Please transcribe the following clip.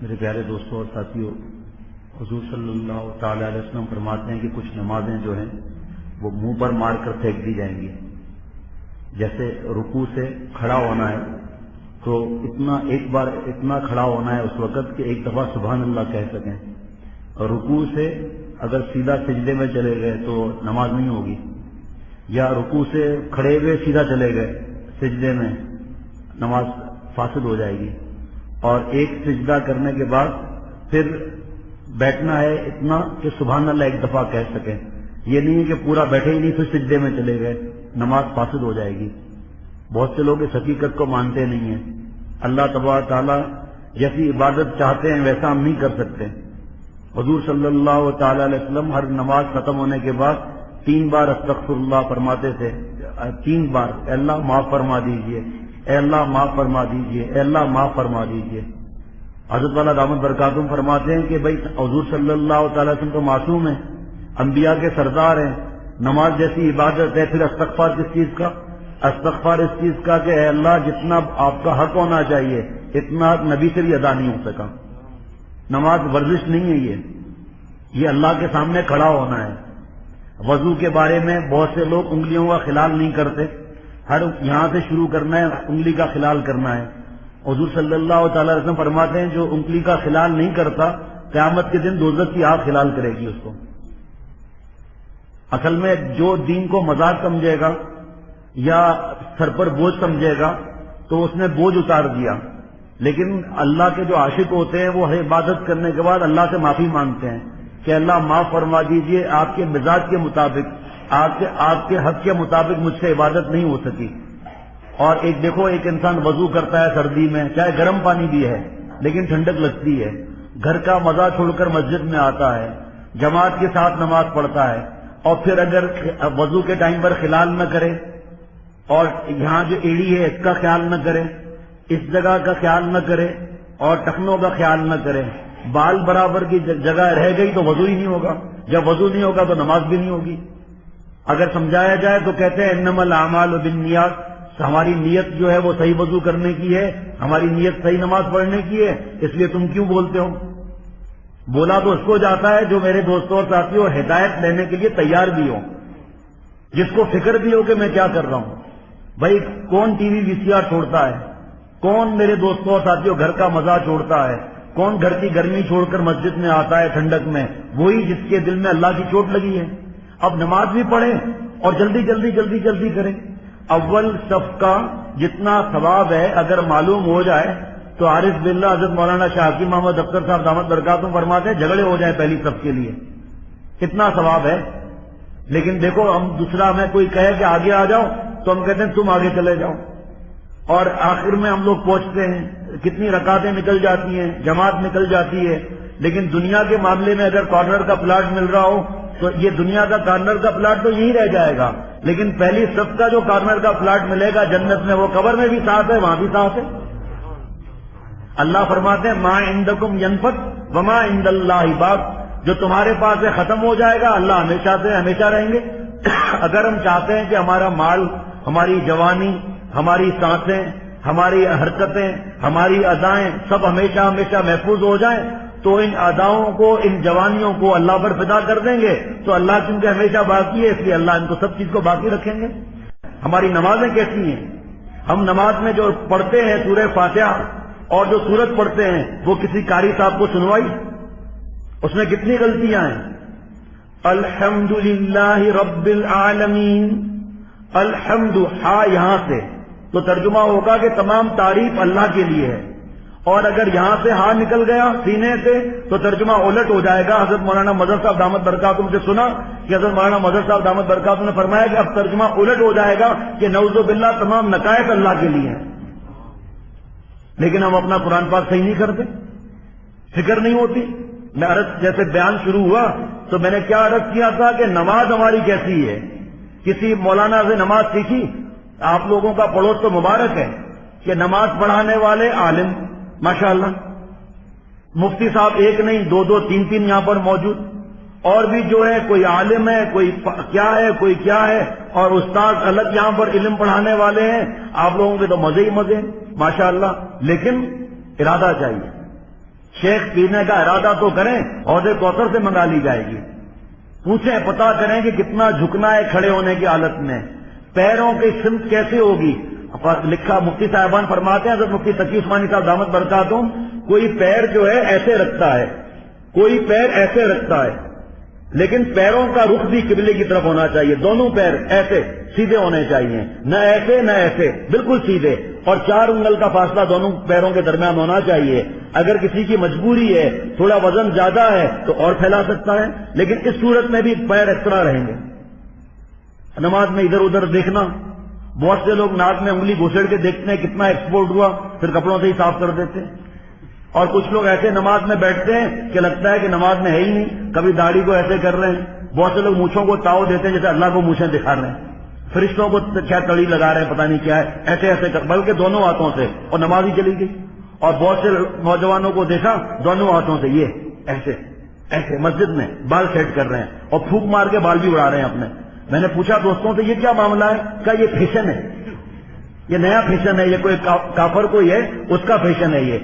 میرے پیارے دوستوں اور ساتھیوں، حضور صلی اللہ تعالی علیہ وسلم فرماتے ہیں کہ کچھ نمازیں جو ہیں وہ منہ پر مار کر پھینک دی جائیں گی. جیسے رکوع سے کھڑا ہونا ہے تو ایک بار اتنا کھڑا ہونا ہے اس وقت کہ ایک دفعہ سبحان اللہ کہہ سکیں، اور رکوع سے اگر سیدھا سجدے میں چلے گئے تو نماز نہیں ہوگی، یا رکوع سے کھڑے ہوئے سیدھا چلے گئے سجدے میں، نماز فاسد ہو جائے گی. اور ایک سجدہ کرنے کے بعد پھر بیٹھنا ہے اتنا کہ سبحان اللہ ایک دفعہ کہہ سکیں. یہ نہیں ہے کہ پورا بیٹھے ہی نہیں پھر سجدے میں چلے گئے، نماز فاسد ہو جائے گی. بہت سے لوگ اس حقیقت کو مانتے نہیں ہیں. اللہ تبارک تعالیٰ جیسی عبادت چاہتے ہیں ویسا ہم نہیں کر سکتے. حضور صلی اللہ تعالی علیہ وسلم ہر نماز ختم ہونے کے بعد 3 بار استغفر اللہ فرماتے تھے. 3 بار اے اللہ معاف فرما دیجئے، اے اللہ معاف فرما دیجئے، اے اللہ معاف فرما دیجئے. حضرت والا دامت برکاتہم فرماتے ہیں کہ بھائی حضور صلی اللہ تعالی وسلم تو معصوم ہیں، انبیاء کے سردار ہیں، نماز جیسی عبادت ہے، پھر استغفار کس چیز کا؟ استغفار اس چیز کا کہ اے اللہ جتنا آپ کا حق ہونا چاہیے اتنا نبی سے بھی ادا نہیں ہو سکا. نماز ورزش نہیں ہے، یہ اللہ کے سامنے کھڑا ہونا ہے. وضو کے بارے میں بہت سے لوگ انگلیوں کا خلال نہیں کرتے، ہر یہاں سے شروع کرنا ہے، انگلی کا خلال کرنا ہے. حضور صلی اللہ تعالی علیہ وسلم فرماتے ہیں جو انگلی کا خلال نہیں کرتا قیامت کے دن دوزخ کی آگ خلال کرے گی اس کو. اصل میں جو دین کو مذاق سمجھے گا یا سر پر بوجھ سمجھے گا تو اس نے بوجھ اتار دیا. لیکن اللہ کے جو عاشق ہوتے ہیں وہ عبادت کرنے کے بعد اللہ سے معافی مانگتے ہیں کہ اللہ معاف فرما دیجئے، آپ کے مزاج کے مطابق، آپ کے حق کے مطابق مجھ سے عبادت نہیں ہو سکی. اور دیکھو ایک انسان وضو کرتا ہے سردی میں، چاہے گرم پانی بھی ہے لیکن ٹھنڈک لگتی ہے، گھر کا مزہ چھوڑ کر مسجد میں آتا ہے، جماعت کے ساتھ نماز پڑھتا ہے، اور پھر اگر وضو کے ٹائم پر خلال نہ کرے اور یہاں جو ایڑی ہے اس کا خیال نہ کرے، اس جگہ کا خیال نہ کرے اور ٹخنوں کا خیال نہ کرے، بال برابر کی جگہ رہ گئی تو وضو ہی نہیں ہوگا، جب وضو نہیں ہوگا تو نماز بھی نہیں ہوگی. اگر سمجھایا جائے تو کہتے ہیں انما الاعمال بالنیات، ہماری نیت جو ہے وہ صحیح وضو کرنے کی ہے، ہماری نیت صحیح نماز پڑھنے کی ہے، اس لیے تم کیوں بولتے ہو؟ بولا تو اس کو جاتا ہے جو میرے دوستوں اور ساتھیوں ہدایت لینے کے لیے تیار بھی ہو، جس کو فکر بھی ہو کہ میں کیا کر رہا ہوں. بھائی کون ٹی وی VCR چھوڑتا ہے؟ کون میرے دوستوں اور ساتھیوں گھر کا مزہ چھوڑتا ہے؟ کون گھر کی گرمی چھوڑ کر مسجد میں آتا ہے ٹھنڈک میں؟ وہی جس کے دل میں اللہ کی چوٹ لگی ہے. اب نماز بھی پڑھیں اور جلدی جلدی جلدی جلدی کریں. اول صف کا جتنا ثواب ہے اگر معلوم ہو جائے تو عارف باللہ حضرت مولانا شاہ حکیم محمد اختر صاحب دامت برکاتہم فرماتے ہیں جھگڑے ہو جائیں پہلی صف کے لیے، اتنا ثواب ہے. لیکن دیکھو ہم دوسرا ہمیں کوئی کہے کہ آگے آ جاؤ تو ہم کہتے ہیں تم آگے چلے جاؤ، اور آخر میں ہم لوگ پہنچتے ہیں، کتنی رکعتیں نکل جاتی ہیں، جماعت نکل جاتی ہے. لیکن دنیا کے معاملے میں اگر کارنر کا پلاٹ مل رہا ہو تو یہ دنیا کا کارنر کا پلاٹ تو یہی رہ جائے گا، لیکن پہلی صف کا جو کارنر کا پلاٹ ملے گا جنت میں وہ قبر میں بھی ساتھ ہے، وہاں بھی ساتھ ہے. اللہ فرماتے ہیں ما عندکم ینفد وما عند اللہ باق، جو تمہارے پاس ہے ختم ہو جائے گا، اللہ ہمیشہ سے ہمیشہ رہیں گے. اگر ہم چاہتے ہیں کہ ہمارا مال، ہماری جوانی، ہماری سانسیں، ہماری حرکتیں، ہماری ادائیں سب ہمیشہ ہمیشہ محفوظ ہو جائیں تو ان اداؤں کو، ان جوانیوں کو اللہ پر فدا کر دیں گے. تو اللہ چونکہ ہمیشہ باقی ہے اس لیے اللہ ان کو سب چیز کو باقی رکھیں گے. ہماری نمازیں کیسی ہیں؟ ہم نماز میں جو پڑھتے ہیں سورہ فاتحہ اور جو سورت پڑھتے ہیں وہ کسی قاری صاحب کو سنوائی؟ اس میں کتنی غلطیاں ہیں. الحمدللہ رب العالمین، الحمد یہاں سے تو ترجمہ ہوگا کہ تمام تعریف اللہ کے لیے ہے، اور اگر یہاں سے نکل گیا سینے سے تو ترجمہ الٹ ہو جائے گا. حضرت مولانا مظہر صاحب دامت برکاتہم سے سنا کہ حضرت مولانا مظہر صاحب دامت برکاتہم نے فرمایا کہ اب ترجمہ الٹ ہو جائے گا کہ نعوذ باللہ تمام نقائص اللہ کے لیے ہیں. لیکن ہم اپنا قرآن پاک صحیح نہیں کرتے، فکر نہیں ہوتی. میں جیسے بیان شروع ہوا تو میں نے کیا عرض کیا تھا کہ نماز ہماری کیسی ہے. کسی مولانا سے نماز سیکھی؟ آپ لوگوں کا پڑوس تو مبارک ہے کہ نماز پڑھانے والے عالم ماشاءاللہ، مفتی صاحب ایک نہیں 2 2 3 3 یہاں پر موجود، اور بھی جو ہے کوئی عالم ہے، کوئی کیا ہے، کوئی کیا ہے، اور استاد الگ یہاں پر علم پڑھانے والے ہیں. آپ لوگوں کے تو مزے ہی مزے ماشاءاللہ. لیکن ارادہ چاہیے، شیخ پینے کا ارادہ تو کریں، حوض کوثر سے منگا لی جائے گی۔ پوچھیں، پتا کریں کہ کتنا جھکنا ہے کھڑے ہونے کی حالت میں، پیروں کی سمت کیسے ہوگی۔ لکھا مفتی صاحبان فرماتے ہیں، حضرت مفتی تقی عثمانی صاحب دامت برکاتہم، کوئی پیر جو ہے ایسے رکھتا ہے، کوئی پیر ایسے رکھتا ہے، لیکن پیروں کا رخ بھی قبلے کی طرف ہونا چاہیے، دونوں پیر ایسے سیدھے ہونے چاہیے، نہ ایسے نہ ایسے، بالکل سیدھے، اور 4 انگل کا فاصلہ دونوں پیروں کے درمیان ہونا چاہیے۔ اگر کسی کی مجبوری ہے، تھوڑا وزن زیادہ ہے تو اور پھیلا سکتا ہے، لیکن اس صورت میں بھی پیر اس طرح رہیں گے۔ نماز میں ادھر ادھر دیکھنا، بہت سے لوگ ناک میں انگلی گھسڑ کے دیکھتے ہیں کتنا ایکسپورٹ ہوا، پھر کپڑوں سے ہی صاف کر دیتے ہیں۔ اور کچھ لوگ ایسے نماز میں بیٹھتے ہیں کہ لگتا ہے کہ نماز میں ہے ہی نہیں، کبھی داڑھی کو ایسے کر رہے ہیں، بہت سے لوگ مونچھوں کو تاؤ دیتے ہیں جیسے اللہ کو مونچھیں دکھا رہے ہیں، فرشتوں کو کیا تڑی لگا رہے ہیں پتہ نہیں کیا ہے، ایسے ایسے کر، بلکہ دونوں ہاتھوں سے، اور نماز ہی چلی گئی۔ اور بہت سے نوجوانوں کو دیکھا دونوں ہاتھوں سے یہ ایسے ایسے مسجد میں بال سیٹ کر رہے ہیں اور پھونک مار کے بال بھی اڑا رہے ہیں اپنے۔ میں نے پوچھا دوستوں سے یہ کیا معاملہ ہے؟ کہا یہ فیشن ہے، یہ نیا فیشن ہے، یہ کوئی کافر کوئی ہے اس کا فیشن ہے یہ۔